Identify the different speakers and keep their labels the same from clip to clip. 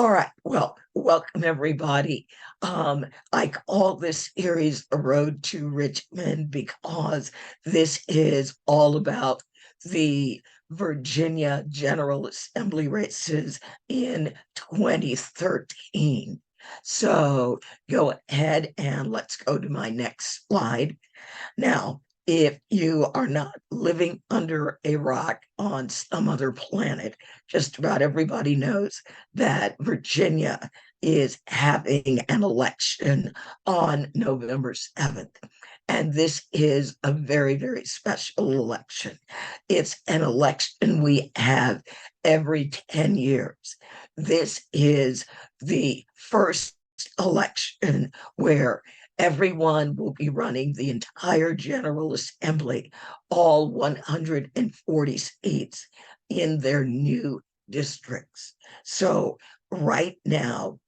Speaker 1: All right. Well, welcome everybody. I call this series A Road to Richmond because this is all about the Virginia General Assembly races in 2013. So go ahead and let's go to my next slide. Now, if you are not living under a rock on some other planet, just about everybody knows that Virginia is having an election on November 7th. And this is a very, very special election. It's an election we have every 10 years. This is the first election where everyone will be running the entire General Assembly, all 140 seats in their new districts. So, right now,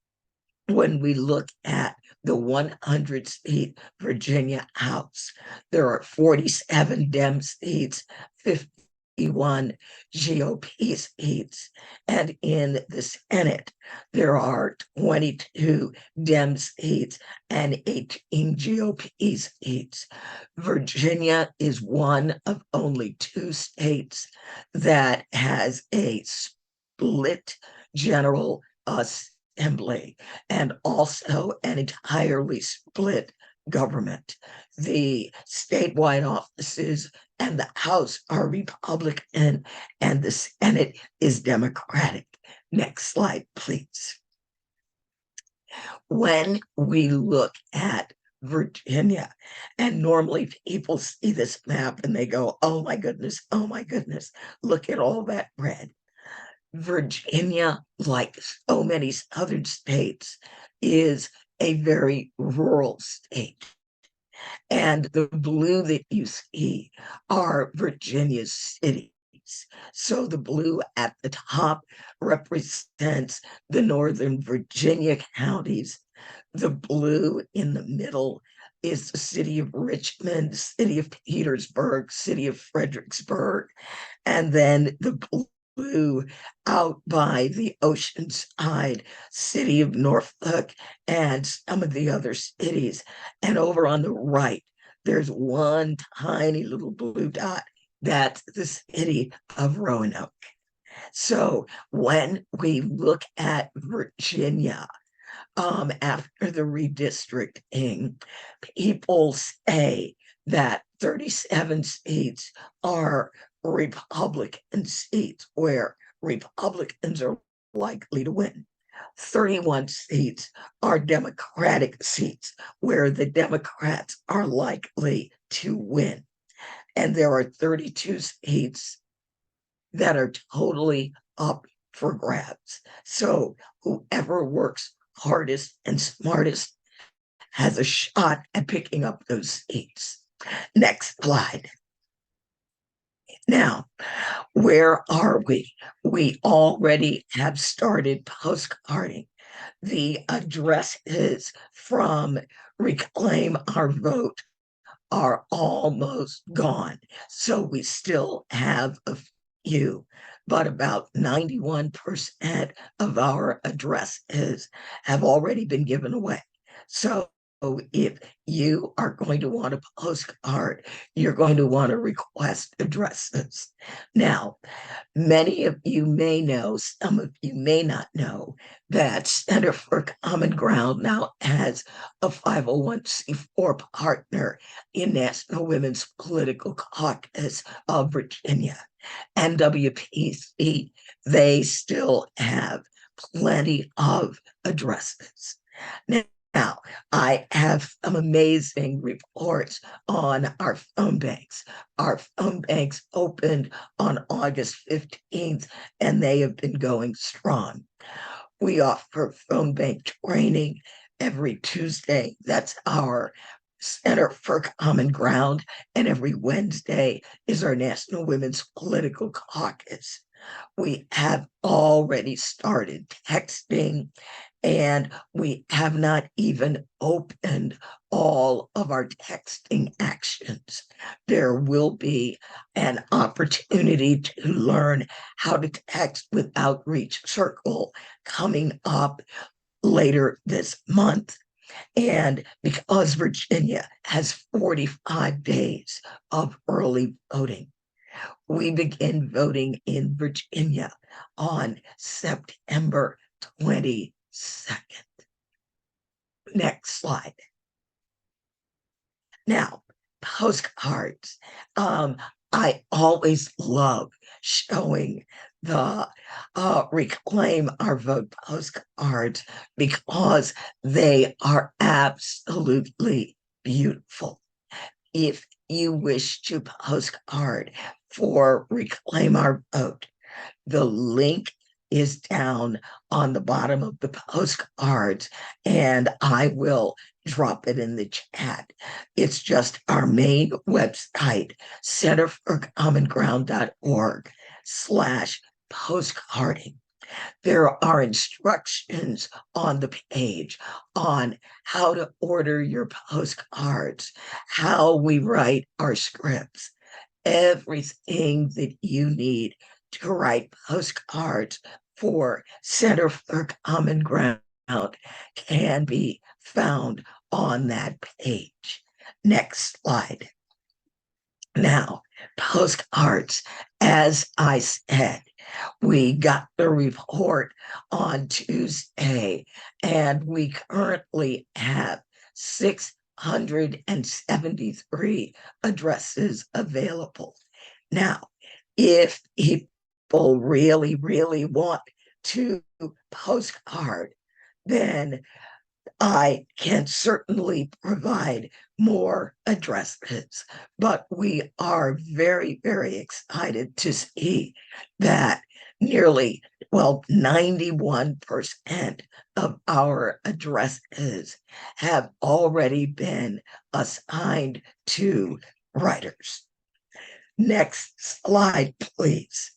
Speaker 1: when we look at the 100 seat Virginia House, there are 47 Dem seats, 51 GOP seats. And in the Senate, there are 22 Dem seats and 18 GOP seats. Virginia is one of only two states that has a split general assembly and also an entirely split government. The statewide offices and the House are Republican and the Senate is Democratic. Next slide, please. When we look at Virginia, and normally people see this map and they go, oh my goodness, look at all that red. Virginia, like so many southern states, is a very rural state. And the blue that you see are Virginia's cities. So the blue at the top represents the Northern Virginia counties. The blue in the middle is the city of Richmond, city of Petersburg, city of Fredericksburg, and then the blue out by the ocean side, city of Norfolk, and some of the other cities. And over on the right, there's one tiny little blue dot. That's the city of Roanoke. So when we look at Virginia, after the redistricting, people say that 37 seats are Republican seats where Republicans are likely to win. 31 seats are Democratic seats where the Democrats are likely to win. And there are 32 seats that are totally up for grabs. So whoever works hardest and smartest has a shot at picking up those seats. Next slide. Now, where are we? We already have started postcarding. The addresses from Reclaim Our Vote are almost gone. So we still have a few, but about 91% of our addresses have already been given away. So if you are going to want a postcard, you're going to want to request addresses. Now, many of you may know, some of you may not know, that Center for Common Ground now has a 501c4 partner in National Women's Political Caucus of Virginia. NWPC, they still have plenty of addresses. Now, I have some amazing reports on our phone banks. Our phone banks opened on August 15th, and they have been going strong. We offer phone bank training every Tuesday. That's our Center for Common Ground. And every Wednesday is our National Women's Political Caucus. We have already started texting And we have not even opened all of our texting actions. There will be an opportunity to learn how to text with Outreach Circle coming up later this month. And because Virginia has 45 days of early voting, we begin voting in Virginia on September 22nd. Next slide. Now, postcards. I always love showing the Reclaim Our Vote postcards because they are absolutely beautiful. If you wish to postcard for Reclaim Our Vote, the link is down on the bottom of the postcards, and I will drop it in the chat. It's just our main website, centerforcommonground.org/postcarding. There are instructions on the page on how to order your postcards, how we write our scripts, everything that you need to write postcards for Center for Common Ground can be found on that page. Next slide. Now, postcards, as I said, we got the report on Tuesday, and we currently have 673 addresses available. Now, if people really, really want to postcard, then I can certainly provide more addresses, but we are very, very excited to see that nearly, 91% of our addresses have already been assigned to writers. Next slide, please.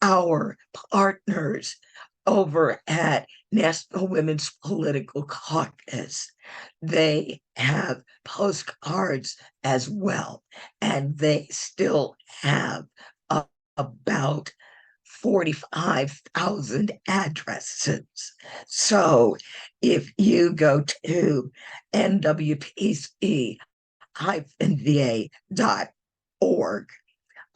Speaker 1: Our partners over at National Women's Political Caucus, they have postcards as well, and they still have about 45,000 addresses. So if you go to nwpc-va.org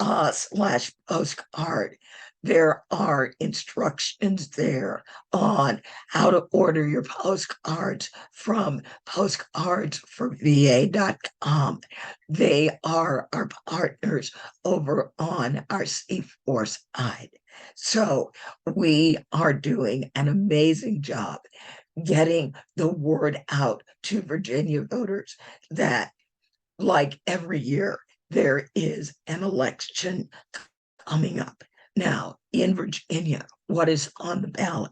Speaker 1: /postcard, there are instructions there on how to order your postcards from postcardsforva.com. They are our partners over on our C4 side. So we are doing an amazing job getting the word out to Virginia voters that, like every year, there is an election coming up. Now, in Virginia, what is on the ballot?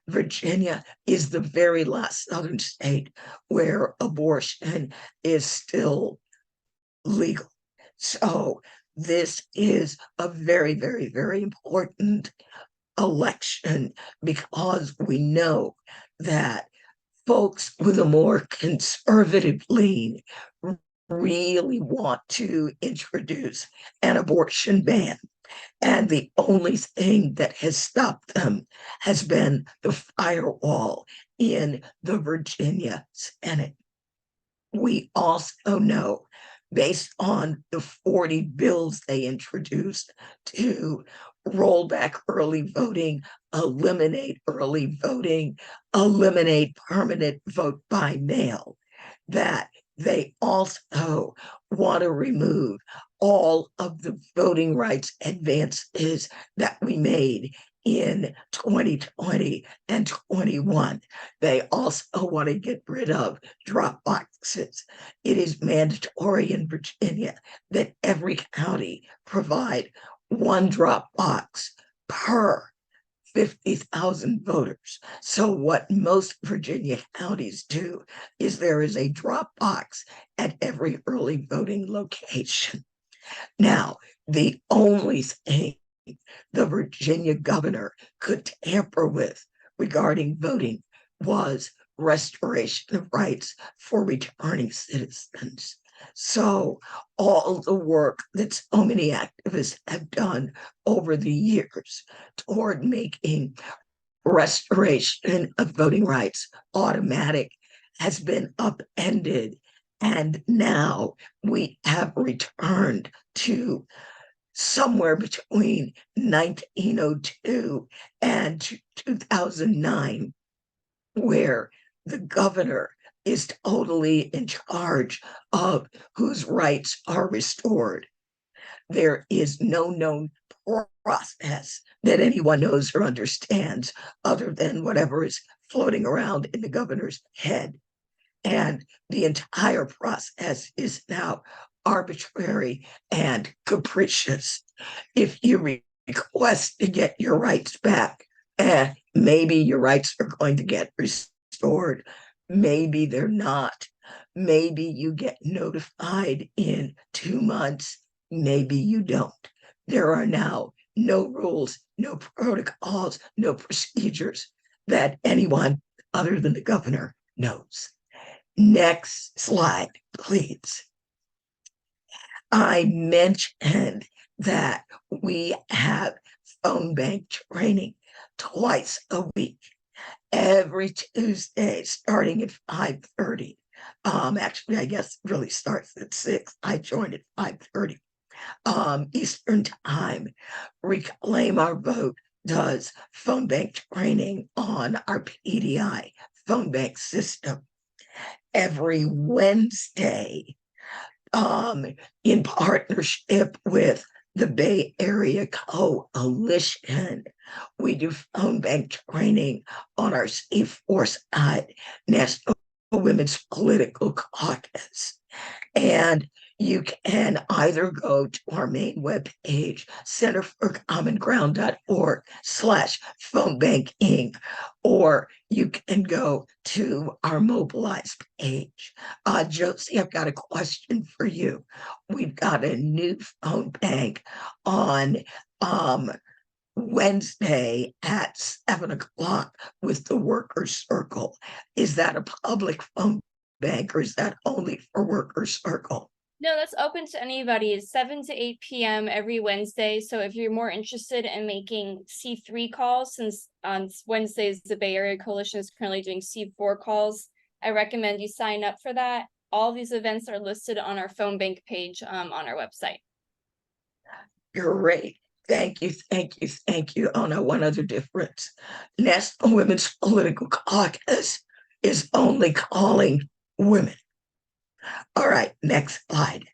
Speaker 1: Virginia is the very last southern state where abortion is still legal. So this is a very, very, very important election because we know that folks with a more conservative lean really want to introduce an abortion ban. And the only thing that has stopped them has been the firewall in the Virginia Senate. We also know, based on the 40 bills they introduced to roll back early voting, eliminate early voting, eliminate permanent vote by mail, that they also want to remove all of the voting rights advances that we made in 2020 and 21. They also want to get rid of drop boxes. It is mandatory in Virginia that every county provide one drop box per 50,000 voters. So what most Virginia counties do is there is a drop box at every early voting location. Now, the only thing the Virginia governor could tamper with regarding voting was restoration of rights for returning citizens. So all the work that so many activists have done over the years toward making restoration of voting rights automatic has been upended. And now we have returned to somewhere between 1902 and 2009, where the governor is totally in charge of whose rights are restored. There is no known process that anyone knows or understands other than whatever is floating around in the governor's head. And the entire process is now arbitrary and capricious. If you request to get your rights back, maybe your rights are going to get restored. Maybe they're not. Maybe you get notified in 2 months. Maybe you don't. There are now no rules, no protocols, no procedures that anyone other than the governor knows. Next slide, please. I mentioned that we have phone bank training twice a week, every Tuesday, starting at 5:30. Actually, I guess it really starts at 6. I joined at 5:30 Eastern time. Reclaim Our Vote does phone bank training on our PDI phone bank system every Wednesday, in partnership with the Bay Area Coalition. We do phone bank training on our C4 side, National Women's Political Caucus. And you can either go to our main webpage, centerforcommonground.org/phonebanking, or you can go to our Mobilize page. Josie, I've got a question for you. We've got a new phone bank on Wednesday at 7 o'clock with the Workers Circle. Is that a public phone bank or is that only for Workers Circle?
Speaker 2: No, that's open to anybody. It's 7 to 8 p.m. every Wednesday. So if you're more interested in making C3 calls, since on Wednesdays the Bay Area Coalition is currently doing C4 calls, I recommend you sign up for that. All these events are listed on our phone bank page on our website.
Speaker 1: Great. Thank you, thank you, thank you. Oh no, one other difference. National Women's Political Caucus is only calling women. All right, next slide.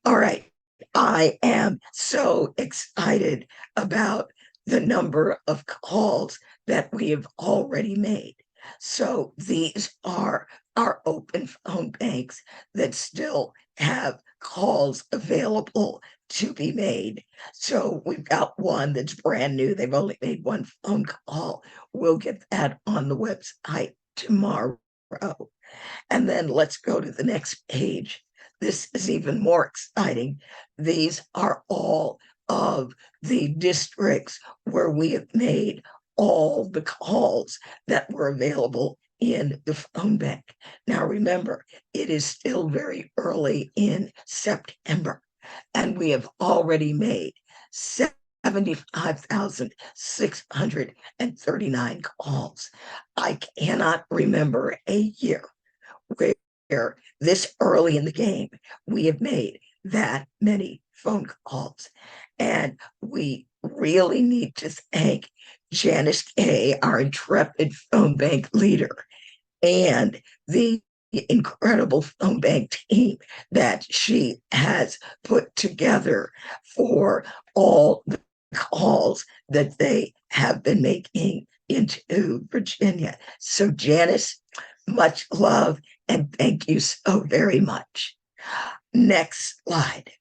Speaker 1: All right, I am so excited about the number of calls that we have already made. So these are our open phone banks that still have calls available to be made. So we've got one that's brand new. They've only made one phone call. We'll get that on the website tomorrow. And then let's go to the next page. This is even more exciting. These are all of the districts where we have made all the calls that were available in the phone bank. Now, remember, it is still very early in September, and we have already made 75,639 calls. I cannot remember a year where this early in the game we have made that many phone calls. And we really need to thank Janice Kay, our intrepid phone bank leader, and the incredible phone bank team that she has put together for all the calls that they have been making into Virginia. So Janice, much love and thank you so very much. Next slide.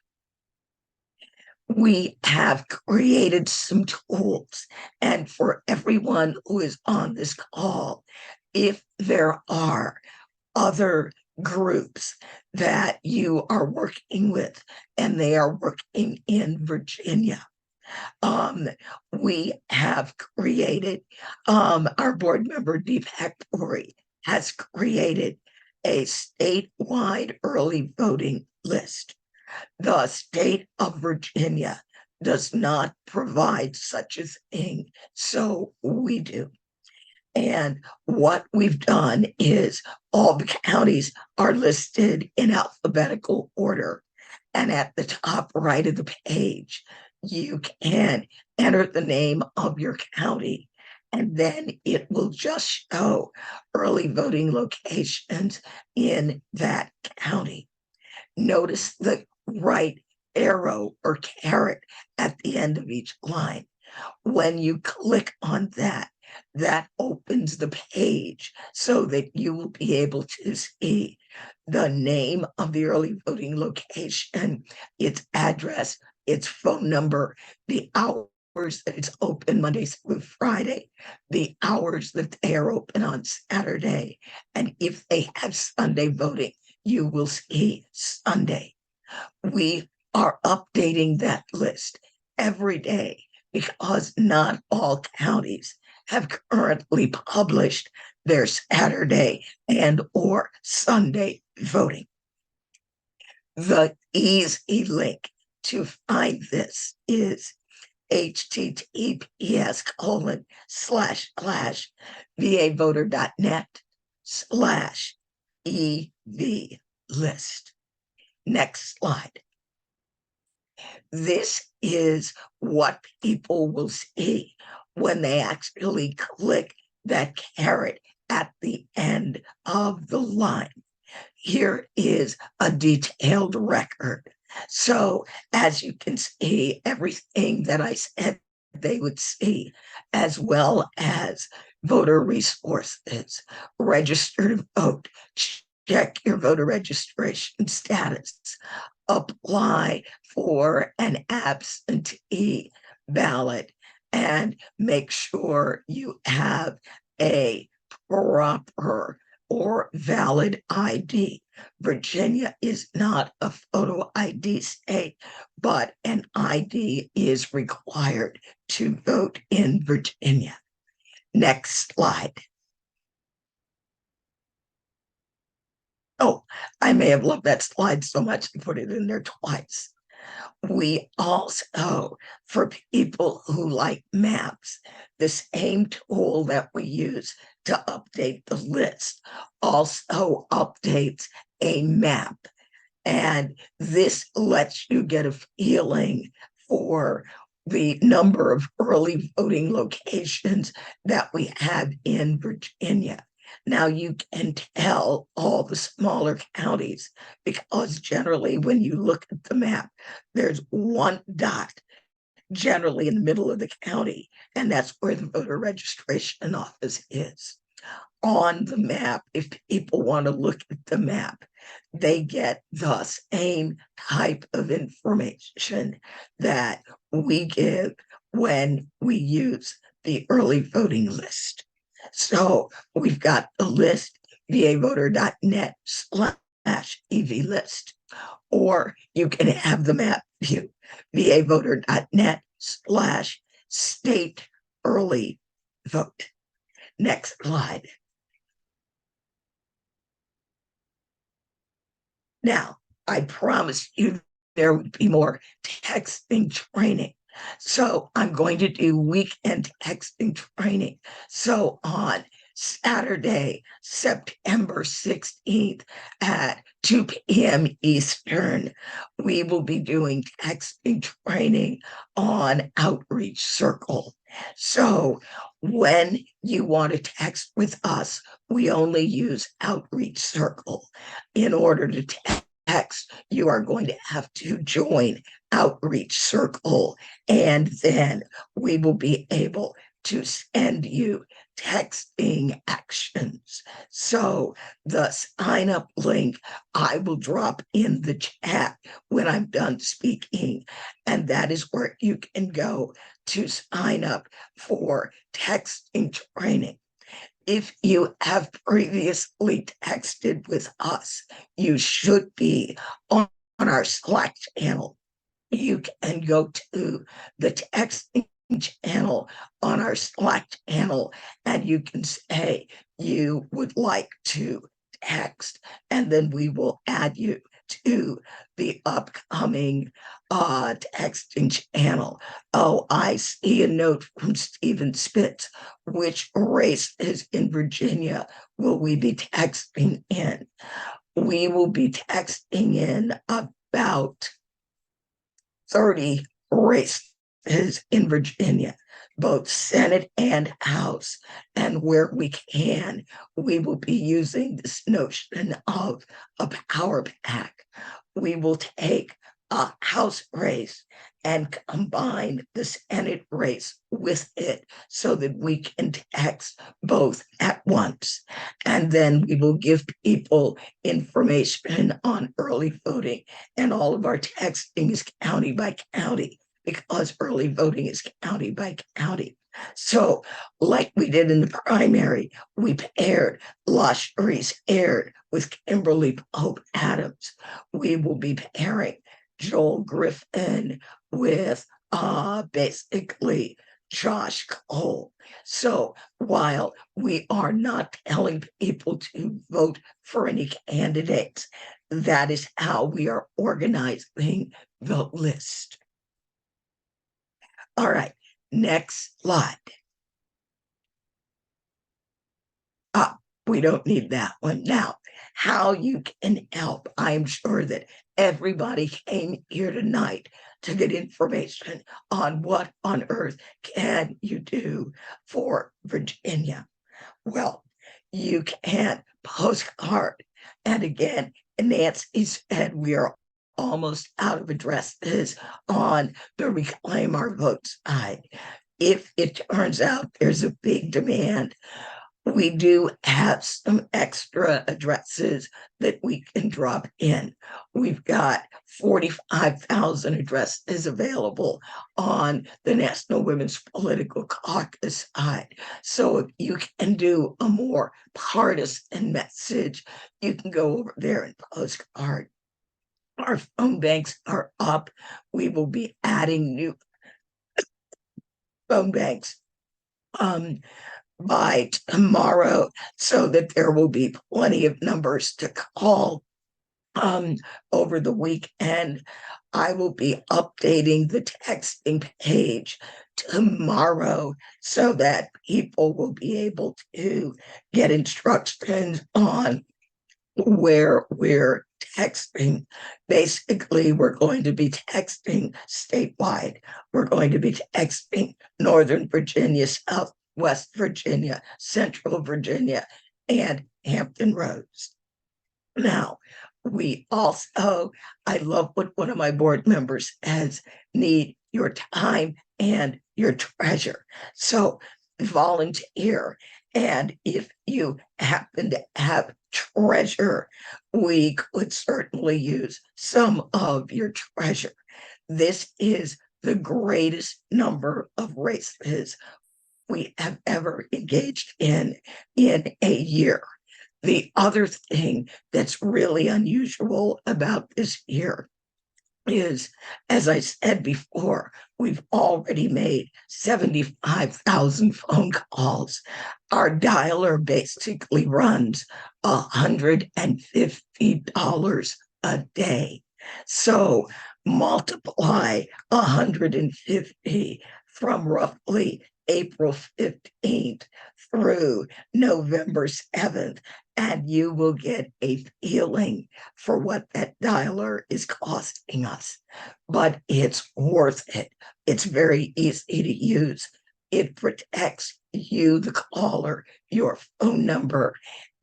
Speaker 1: We have created some tools, and for everyone who is on this call, if there are other groups that you are working with and they are working in Virginia, We have created, our board member Deepak Puri has created a statewide early voting list. The state of Virginia does not provide such a thing, so we do. And what we've done is all the counties are listed in alphabetical order. And at the top right of the page, you can enter the name of your county, and then it will just show early voting locations in that county. Notice the right arrow or caret at the end of each line. When you click on that, that opens the page so that you will be able to see the name of the early voting location, its address, its phone number, the hours that it's open Monday through Friday, the hours that they are open on Saturday, and if they have Sunday voting, you will see Sunday. We are updating that list every day because not all counties have currently published their Saturday and or Sunday voting. The easy link to find this is https://vavoter.net/EV list. Next slide. This is what people will see when they actually click that caret at the end of the line. Here is a detailed record. So as you can see, everything that I said they would see, as well as voter resources, register to vote, check your voter registration status, apply for an absentee ballot, and make sure you have a proper or valid ID. Virginia is not a photo ID state, but an ID is required to vote in Virginia. Next slide. Oh, I may have loved that slide so much I put it in there twice. We also, for people who like maps, the same tool that we use to update the list also updates a map. And this lets you get a feeling for the number of early voting locations that we have in Virginia. Now you can tell all the smaller counties because generally when you look at the map, there's one dot generally in the middle of the county, and that's where the voter registration office is. On the map, if people want to look at the map, they get the same type of information that we give when we use the early voting list. So we've got the list, vavoter.net/EV list, or you can have the map view, vavoter.net/state early vote. Next slide. Now, I promised you there would be more texting training. So I'm going to do weekend texting training. So on Saturday, September 16th at 2 p.m. Eastern, we will be doing texting training on Outreach Circle. So when you want to text with us, we only use Outreach Circle. In order to text, you are going to have to join Outreach Circle, and then we will be able to send you texting actions. So the sign up link I will drop in the chat when I'm done speaking, and that is where you can go to sign up for texting training. If you have previously texted with us, you should be on our Slack channel. you can go to the texting channel on our Slack channel, and you can say you would like to text, and then we will add you to the upcoming texting channel. Oh, I see a note from Stephen Spitz. Which race is in Virginia will we be texting in? We will be texting in about 30 races in Virginia, both Senate and House. And where we can, we will be using this notion of a power pack. We will take a House race and combine the Senate race with it so that we can text both at once. And then we will give people information on early voting, and all of our texting is county by county because early voting is county by county. So, like we did in the primary, we paired LaSharice Aird with Kimberly Pope Adams. We will be pairing Joel Griffin with basically Josh Cole. So while we are not telling people to vote for any candidates, that is how we are organizing the list. All right, next slide. We don't need that one. Now, how you can help. I'm sure that everybody came here tonight to get information on what on earth can you do for Virginia. Well, you can postcard. And again, Nancy said we are almost out of addresses on the Reclaim Our Vote side. If it turns out there's a big demand, we do have some extra addresses that we can drop in. We've got 45,000 addresses available on the National Women's Political Caucus side. So if you can do a more partisan message, you can go over there and postcard. Our phone banks are up. We will be adding new phone banks by tomorrow so that there will be plenty of numbers to call over the weekend. I will be updating the texting page tomorrow so that people will be able to get instructions on where we're texting. Basically, we're going to be texting statewide. We're going to be texting Northern Virginia, West Virginia, Central Virginia, and Hampton Roads. Now, we also, I love what one of my board members says, need your time and your treasure. So volunteer. And if you happen to have treasure, we could certainly use some of your treasure. This is the greatest number of races we have ever engaged in a year. The other thing that's really unusual about this year is, as I said before, we've already made 75,000 phone calls. Our dialer basically runs $150 a day. So multiply 150 from roughly April 15th through November 7th, and you will get a feeling for what that dialer is costing us. But it's worth it. It's very easy to use. It protects you, the caller, your phone number,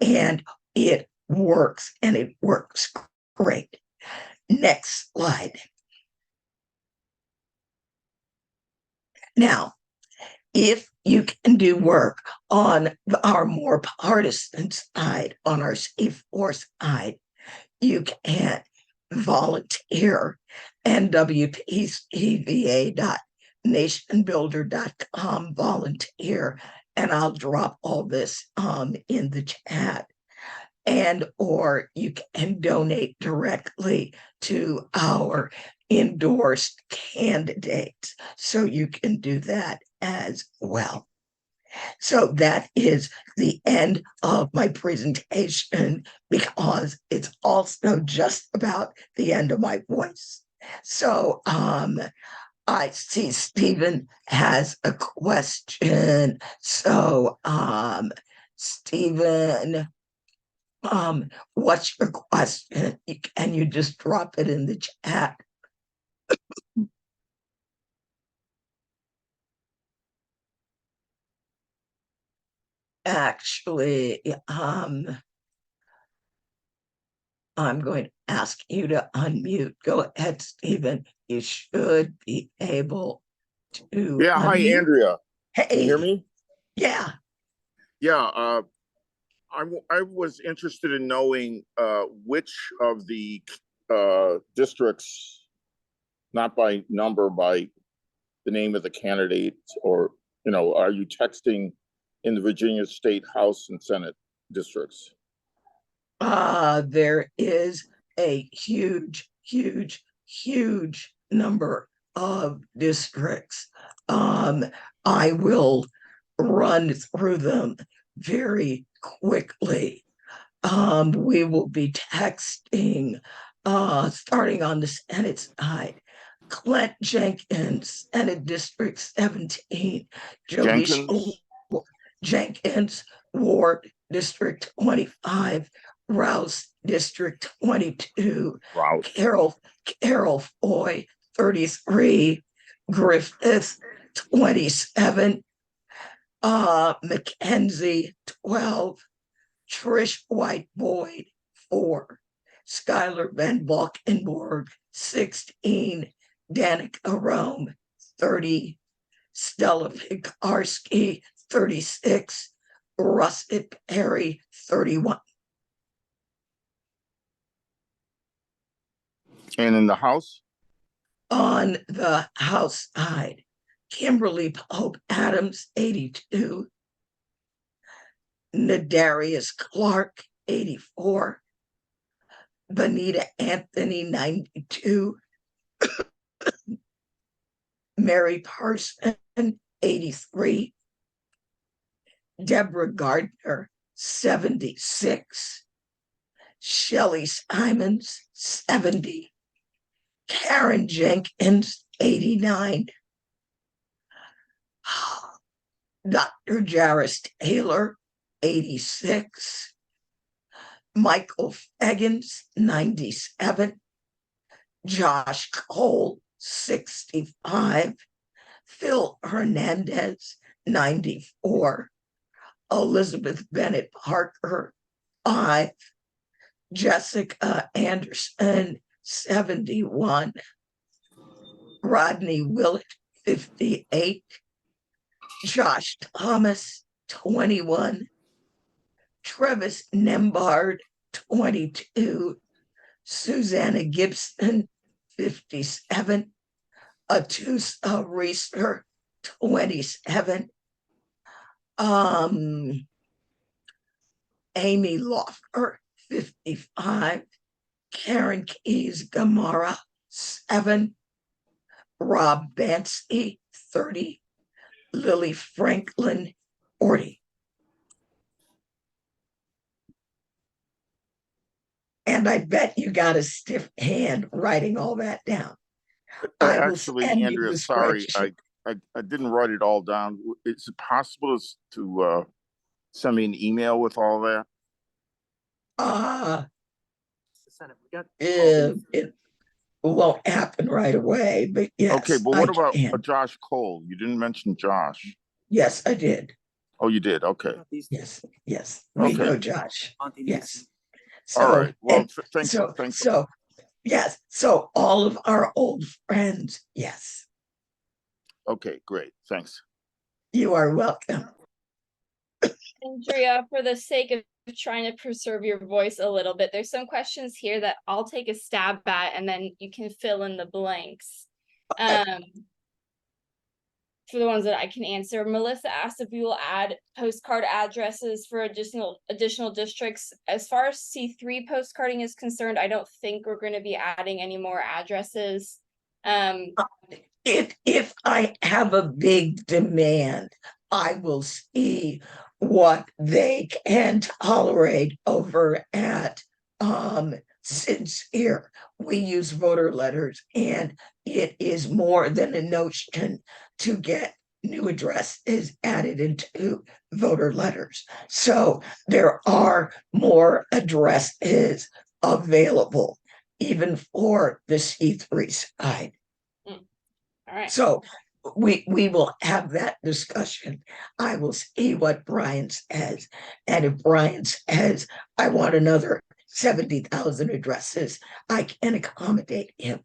Speaker 1: and it works, and it works great. Next slide. Now, if you can do work on our more partisan side, on our C4 side, you can volunteer. nwpcva.nationbuilder.com volunteer, and I'll drop all this in the chat. And or you can donate directly to our endorsed candidates. So you can do that as well. So that is the end of my presentation because it's also just about the end of my voice. So I see Stephen has a question. So Stephen, what's your question? Can you just drop it in the chat? Actually, I'm going to ask you to unmute. Go ahead, Stephen. You should be able to
Speaker 3: Yeah, hi,
Speaker 1: unmute.
Speaker 3: Andrea.
Speaker 1: Hey,
Speaker 3: Can you hear me?
Speaker 1: Yeah.
Speaker 3: Yeah, I was interested in knowing which of the districts, not by number, by the name of the candidate, or, are you texting in the Virginia State House and Senate districts?
Speaker 1: There is a huge number of districts. I will run through them very quickly. We will be texting, starting on the Senate side. Clint Jenkins, Senate District 17, Jody
Speaker 3: Jenkins?
Speaker 1: Jenkins, Ward District 25, Rouse District 22,
Speaker 3: Rouse.
Speaker 1: Carol Foy 33, Griffith 27, Mackenzie 12, Trish White Boyd 4, Skylar Van Valkenburg 16, Danica Rome 30, Stella Pikarski 36, Russet Perry 31.
Speaker 3: And in the House?
Speaker 1: On the House side, Kimberly Pope Adams 82, Nadarius Clark 84, Bonita Anthony 92, Mary Parson 83, Deborah Gardner 76, Shelley Simons 70, Karen Jenkins 89, Dr. Jairus Taylor 86, Michael Feggins 97, Josh Cole 65, Phil Hernandez 94, Elizabeth Bennett Parker 5, Jessica Anderson 71, Rodney Willett 58, Josh Thomas 21, Travis Nembard 22, Susanna Gibson 57, Atusa Reister 27, Amy Loffer 55, Karen Keys Gamara 7, Rob Banksy 30, Lily Franklin 40. And I bet you got a stiff hand writing all that down.
Speaker 3: Actually, Andrea, sorry, I didn't write it all down. Is it possible to send me an email with all that?
Speaker 1: It won't happen right away, but yes.
Speaker 3: Okay, but what about Josh Cole? You didn't mention Josh.
Speaker 1: Yes, I did.
Speaker 3: Oh, you did? Okay.
Speaker 1: Yes. We know Josh. Yes. So,
Speaker 3: all right. Well, thanks.
Speaker 1: So, yes. So all of our old friends, yes.
Speaker 3: Okay, great. Thanks.
Speaker 1: You are welcome.
Speaker 2: Andrea, for the sake of trying to preserve your voice a little bit, there's some questions here that I'll take a stab at and then you can fill in the blanks. For the ones that I can answer, Melissa asked if we will add postcard addresses for additional districts. As far as C3 postcarding is concerned, I don't think we're going to be adding any more addresses.
Speaker 1: If I have a big demand, I will see what they can tolerate over at Sincere. We use voter letters, and it is more than a notion to get new addresses added into voter letters. So there are more addresses available, even for the C3 side.
Speaker 2: All right.
Speaker 1: So we will have that discussion. I will see what Brian says. And if Brian says, I want another 70,000 addresses, I can accommodate him.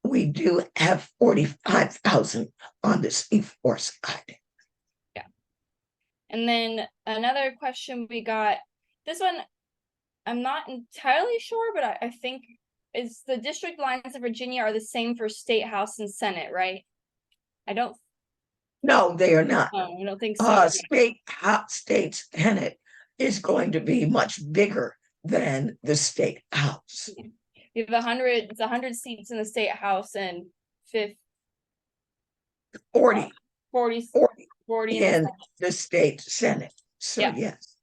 Speaker 1: We do have 45,000 on the C4 side.
Speaker 2: And then another question we got, this one, I'm not entirely sure, but I think is the district lines of Virginia are the same for state house and senate, right?
Speaker 1: No, they are not.
Speaker 2: I don't think so.
Speaker 1: State Senate is going to be much bigger than the state house.
Speaker 2: You have 100 seats in the state house and
Speaker 1: 40
Speaker 2: 40
Speaker 1: in the state Senate. So
Speaker 2: Yeah.
Speaker 1: yes.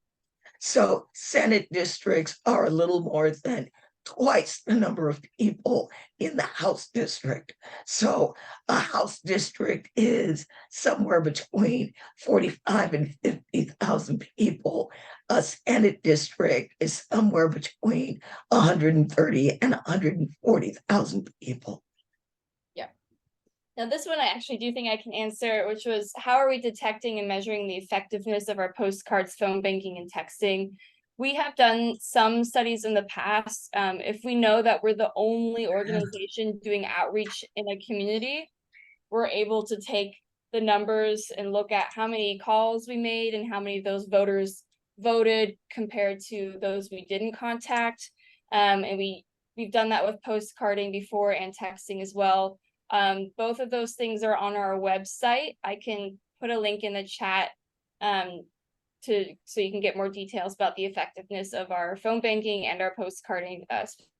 Speaker 1: So Senate districts are a little more than twice the number of people in the House district. So a House district is somewhere between 45 and 50,000 people. A Senate district is somewhere between 130 and 140,000 people.
Speaker 2: Now, this one I actually do think I can answer, which was, how are we detecting and measuring the effectiveness of our postcards, phone banking, and texting? We have done some studies in the past. If we know that we're the only organization doing outreach in a community, we're able to take the numbers and look at how many calls we made and how many of those voters voted compared to those we didn't contact. And we've done that with postcarding before and texting as well. Both of those things are on our website. I can put a link in the chat so you can get more details about the effectiveness of our phone banking and our postcarding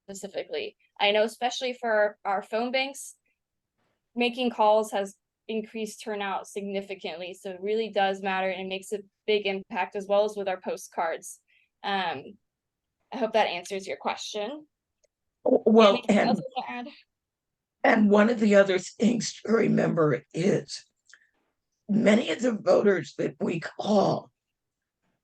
Speaker 2: specifically. I know especially for our phone banks, making calls has increased turnout significantly. So it really does matter and makes a big impact, as well as with our postcards. I hope that answers your question.
Speaker 1: Well,
Speaker 2: Anything else to add?
Speaker 1: And one of the other things to remember is many of the voters that we call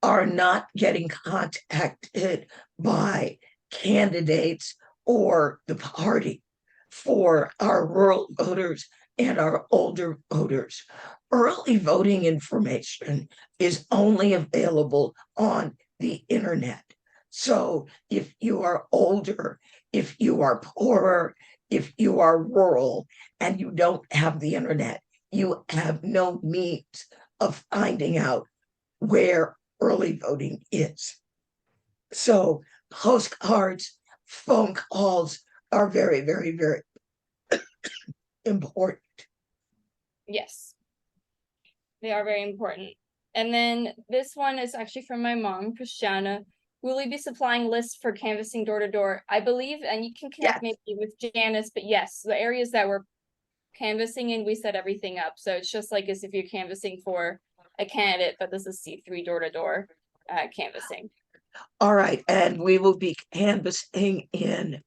Speaker 1: are not getting contacted by candidates or the party. For our rural voters and our older voters, early voting information is only available on the internet. So if you are older, if you are poorer, if you are rural and you don't have the internet, you have no means of finding out where early voting is. So postcards, phone calls are very, very, very important.
Speaker 2: Yes, they are very important. And then this one is actually from my mom, Christiana. Will we be supplying lists for canvassing door to door? I believe, and you can connect maybe with Janice, but yes, the areas that we're canvassing in, we set everything up. So it's just like as if you're canvassing for a candidate, but this is C3 door to door canvassing. All
Speaker 1: right, and we will be canvassing in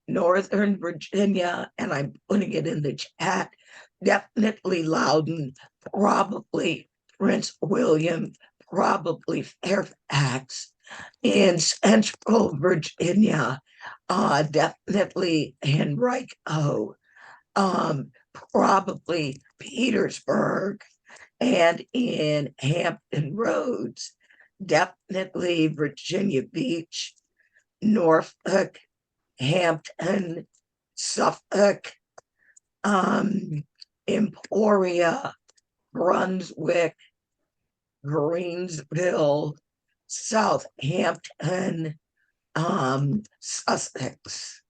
Speaker 1: Northern Virginia, and I'm putting it in the chat. Definitely Loudoun, probably Prince William, probably Fairfax. In Central Virginia, definitely Henrico, probably Petersburg, and in Hampton Roads, definitely Virginia Beach, Norfolk, Hampton, Suffolk, Emporia, Brunswick, Greensville, Southampton, Sussex.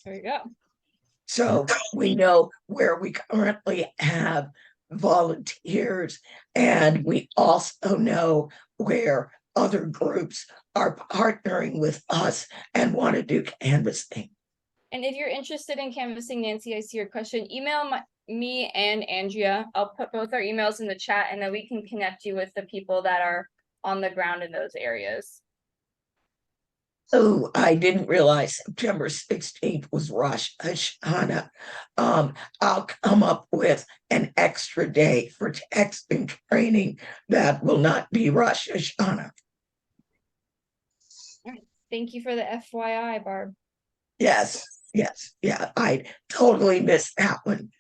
Speaker 2: There you go.
Speaker 1: So we know where we currently have volunteers, and we also know where other groups are partnering with us and want to do canvassing.
Speaker 2: And if you're interested in canvassing Nancy, I see your question, email me and Andrea. I'll put both our emails in the chat and then we can connect you with the people that are on the ground in those areas.
Speaker 1: Oh, I didn't realize September 16th was Rosh Hashanah. I'll come up with an extra day for texting training that will not be Rosh Hashanah.
Speaker 2: Thank you for the FYI, Barb.
Speaker 1: Yes, yes, yeah, I totally missed that one.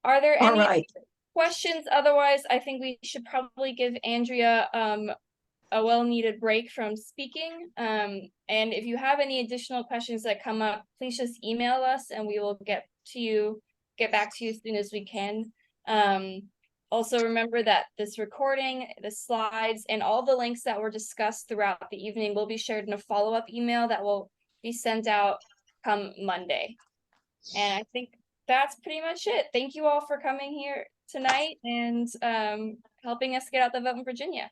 Speaker 2: Are there
Speaker 1: All
Speaker 2: any
Speaker 1: right,
Speaker 2: questions? Otherwise, I think we should probably give Andrea a well-needed break from speaking. And if you have any additional questions that come up, please just email us and we will get back to you as soon as we can. Also remember that this recording, the slides, and all the links that were discussed throughout the evening will be shared in a follow-up email that will be sent out come Monday. And I think that's pretty much it. Thank you all for coming here tonight and helping us get out the vote in Virginia.